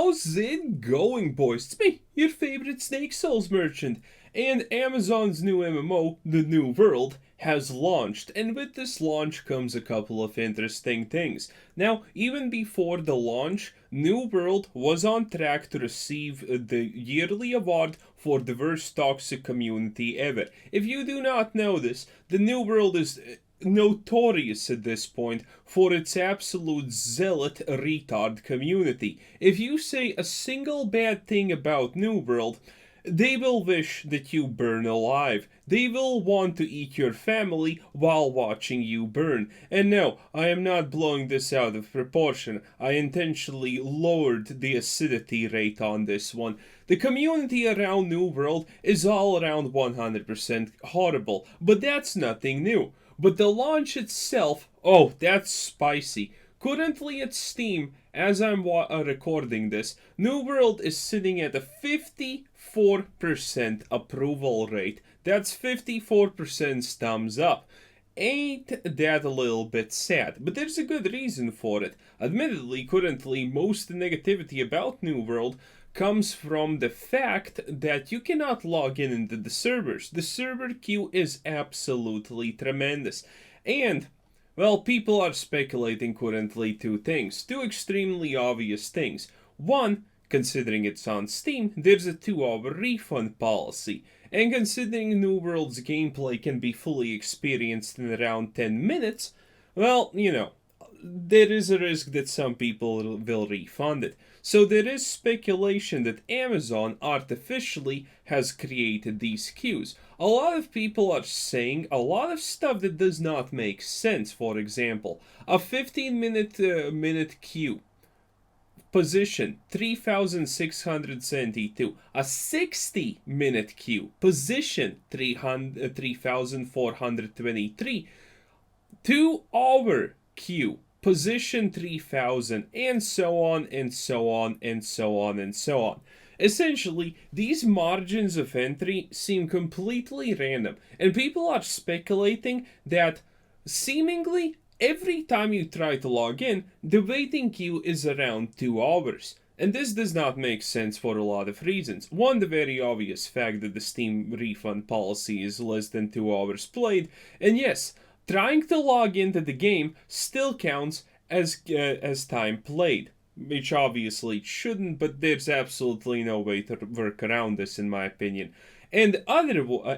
How's it going, boys? It's me, your favorite Snake Souls merchant, and Amazon's new MMO, The New World, has launched, and with this launch comes a couple of interesting things. Now, even before the launch, New World was on track to receive the yearly award for the worst toxic community ever. If you do not know this, the New World is notorious at this point for its absolute zealot retard community. If you say a single bad thing about New World, they will wish that you burn alive. They will want to eat your family while watching you burn. And no, I am not blowing this out of proportion. I intentionally lowered the acidity rate on this one. The community around New World is all around 100% horrible, but that's nothing new. But the launch itself, oh, that's spicy. Currently at Steam, as I'm recording this, New World is sitting at a 54% approval rate. That's 54% thumbs up. Ain't that a little bit sad? But there's a good reason for it. Admittedly, currently, most negativity about New World comes from the fact that you cannot log in into the servers. The server queue is absolutely tremendous. And, well, people are speculating currently two things. Two extremely obvious things. One, considering it's on Steam, there's a 2-hour refund policy. And considering New World's gameplay can be fully experienced in around 10 minutes, well, you know, there is a risk that some people will refund it. So there is speculation that Amazon artificially has created these queues. A lot of people are saying a lot of stuff that does not make sense. For example, a 15-minute queue. Position 3672. A 60-minute queue. Position 3423. 2-hour queue. Position 3000, and so on, and so on, and so on, and so on. Essentially, these margins of entry seem completely random, and people are speculating that seemingly every time you try to log in, the waiting queue is around 2 hours. And this does not make sense for a lot of reasons. One, the very obvious fact that the Steam refund policy is less than 2 hours played, and yes, trying to log into the game still counts as time played, which obviously it shouldn't, but there's absolutely no way to work around this in my opinion. And the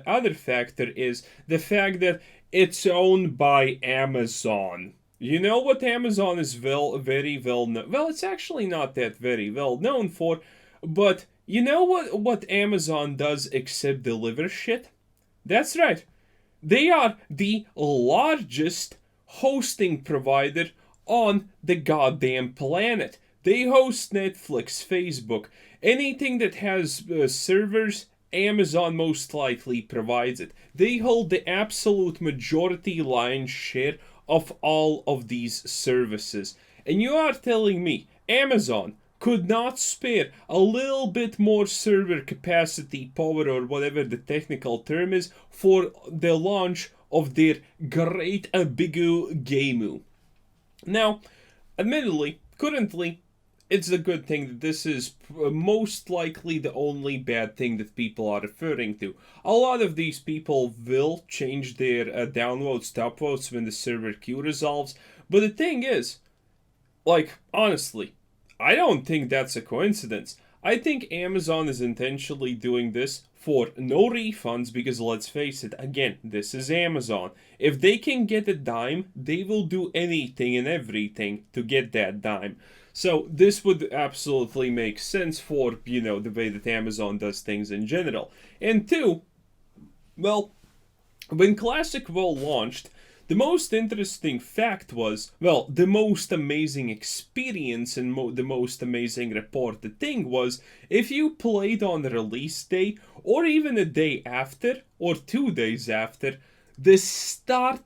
other factor is the fact that it's owned by Amazon. You know what Amazon is very well known? Well, it's actually not that very well known for, but you know what Amazon does except deliver shit? That's right. They are the largest hosting provider on the goddamn planet. They host Netflix, Facebook, anything that has servers, Amazon most likely provides it. They hold the absolute majority lion's share of all of these services. And you are telling me Amazon could not spare a little bit more server capacity, power, or whatever the technical term is, for the launch of their great bigu gameu. Now, admittedly, currently, it's a good thing that this is most likely the only bad thing that people are referring to. A lot of these people will change their downvotes to upvotes when the server queue resolves, but the thing is, like, honestly, I don't think that's a coincidence. I think Amazon is intentionally doing this for no refunds because, let's face it, again, this is Amazon. If they can get a dime, they will do anything and everything to get that dime. So this would absolutely make sense for, you know, the way that Amazon does things in general. And two, well, when Classic WoW launched, the most interesting fact was, well, the most amazing experience and the most amazing reported thing was, if you played on release day, or even a day after, or 2 days after,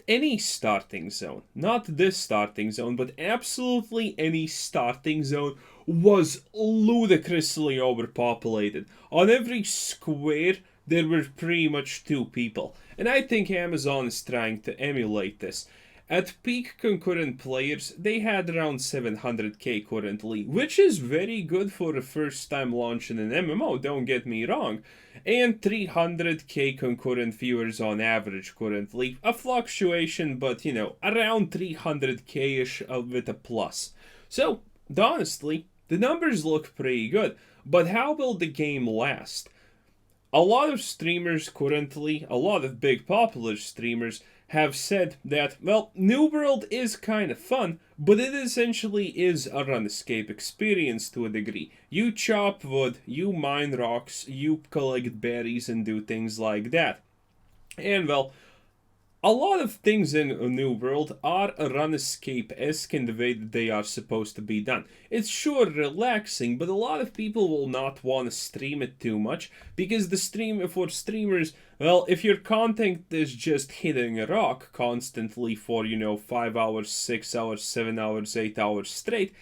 any starting zone, not this starting zone, but absolutely any starting zone was ludicrously overpopulated. On every square, there were pretty much 2 people. And I think Amazon is trying to emulate this. At peak concurrent players, they had around 700k currently, which is very good for a first time launch in an MMO, don't get me wrong. And 300k concurrent viewers on average currently. A fluctuation, but around 300k ish with a plus. So, honestly, the numbers look pretty good. But how will the game last? A lot of streamers currently, a lot of big popular streamers, have said that, well, New World is kind of fun, but it essentially is a RuneScape experience to a degree. You chop wood, you mine rocks, you collect berries and do things like that. And, well, a lot of things in a New World are RuneScape-esque in the way that they are supposed to be done. It's sure relaxing, but a lot of people will not want to stream it too much, because for streamers, well, if your content is just hitting a rock constantly for, 5 hours, 6 hours, 7 hours, 8 hours straight,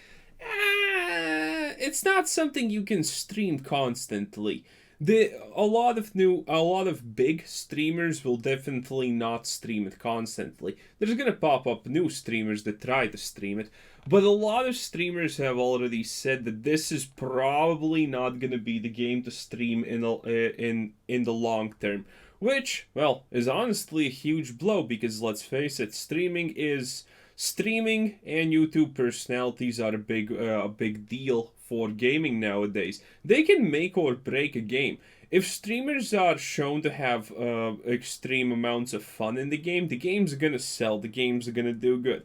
it's not something you can stream constantly. A lot of big streamers will definitely not stream it constantly. There's gonna pop up new streamers that try to stream it, but a lot of streamers have already said that this is probably not gonna be the game to stream in the long term, which, well, is honestly a huge blow, because let's face it, streaming and YouTube personalities are a big deal for gaming nowadays. They can make or break a game. If streamers are shown to have extreme amounts of fun in the game's gonna sell, the game's gonna do good.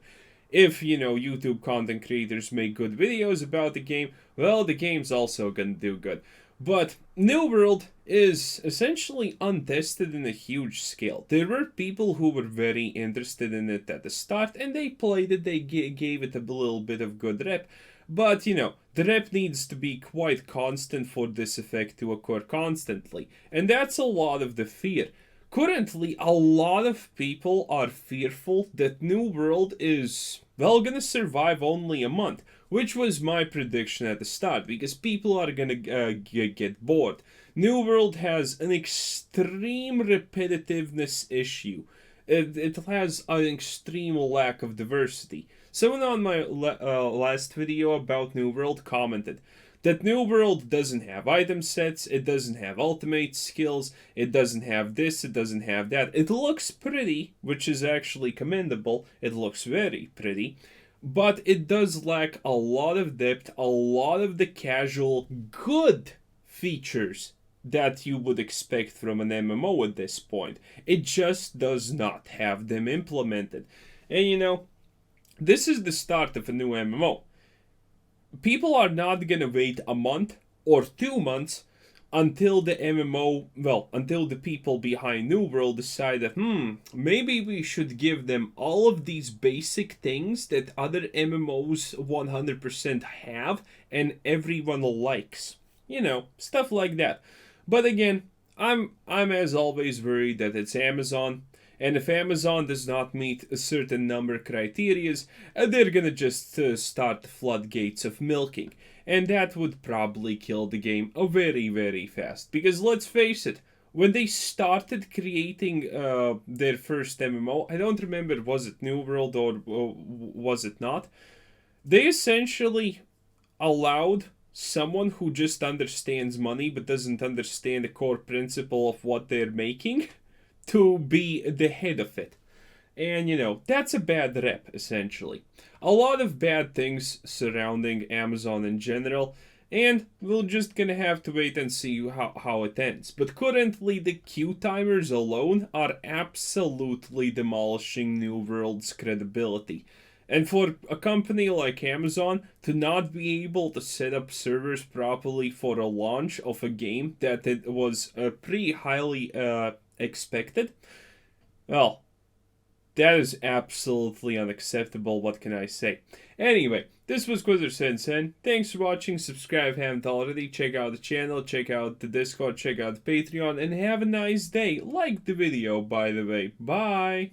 If, YouTube content creators make good videos about the game, well, the game's also gonna do good. But New World is essentially untested in a huge scale. There were people who were very interested in it at the start, and they played it, they gave it a little bit of good rep. But, the rep needs to be quite constant for this effect to occur constantly. And that's a lot of the fear. Currently, a lot of people are fearful that New World is, well, gonna survive only a month, which was my prediction at the start, because people are gonna get bored. New World has an extreme repetitiveness issue. It has an extreme lack of diversity. Someone on my last video about New World commented that New World doesn't have item sets, it doesn't have ultimate skills, it doesn't have this, it doesn't have that. It looks pretty, which is actually commendable. It looks very pretty. But it does lack a lot of depth, a lot of the casual good features that you would expect from an MMO at this point. It just does not have them implemented. And this is the start of a new MMO. People are not gonna wait a month or 2 months until the until the people behind New World decide that, maybe we should give them all of these basic things that other MMOs 100% have and everyone likes. Stuff like that. But again, I'm as always worried that it's Amazon. And if Amazon does not meet a certain number of criterias, they're gonna just start the floodgates of milking. And that would probably kill the game very, very fast. Because let's face it, when they started creating their first MMO, I don't remember, was it New World or was it not? They essentially allowed someone who just understands money but doesn't understand the core principle of what they're making to be the head of it. And, that's a bad rep, essentially. A lot of bad things surrounding Amazon in general, and we're just gonna have to wait and see how it ends. But currently, the queue timers alone are absolutely demolishing New World's credibility. And for a company like Amazon to not be able to set up servers properly for a launch of a game that it was pretty highly expected, well, that is absolutely unacceptable. What can I say? Anyway, this was Quizzer Sen. Thanks for watching. Subscribe if you haven't already. Check out the channel, check out the Discord, check out the Patreon, and have a nice day. Like the video, by the way. Bye!